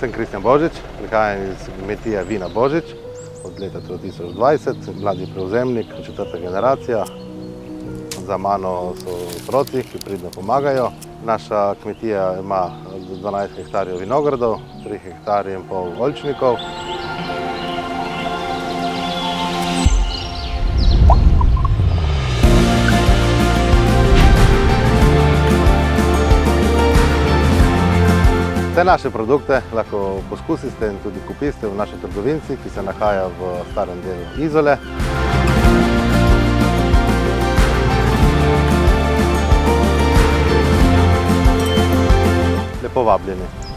Sem Kristjan Božič, prihajam iz kmetije Vina Božič od leta 2020, mladi prevzemnik, četrta generacija. Za mano so otroci, ki pridno pomagajo. Naša kmetija ima 12 hektarjev vinogradov, 3,5 hektarja oljčnikov. Vse naše produkte lahko poskusite in tudi kupite v naši trgovinici, ki se nahaja v starem delu Izole. Lepo vabljeni.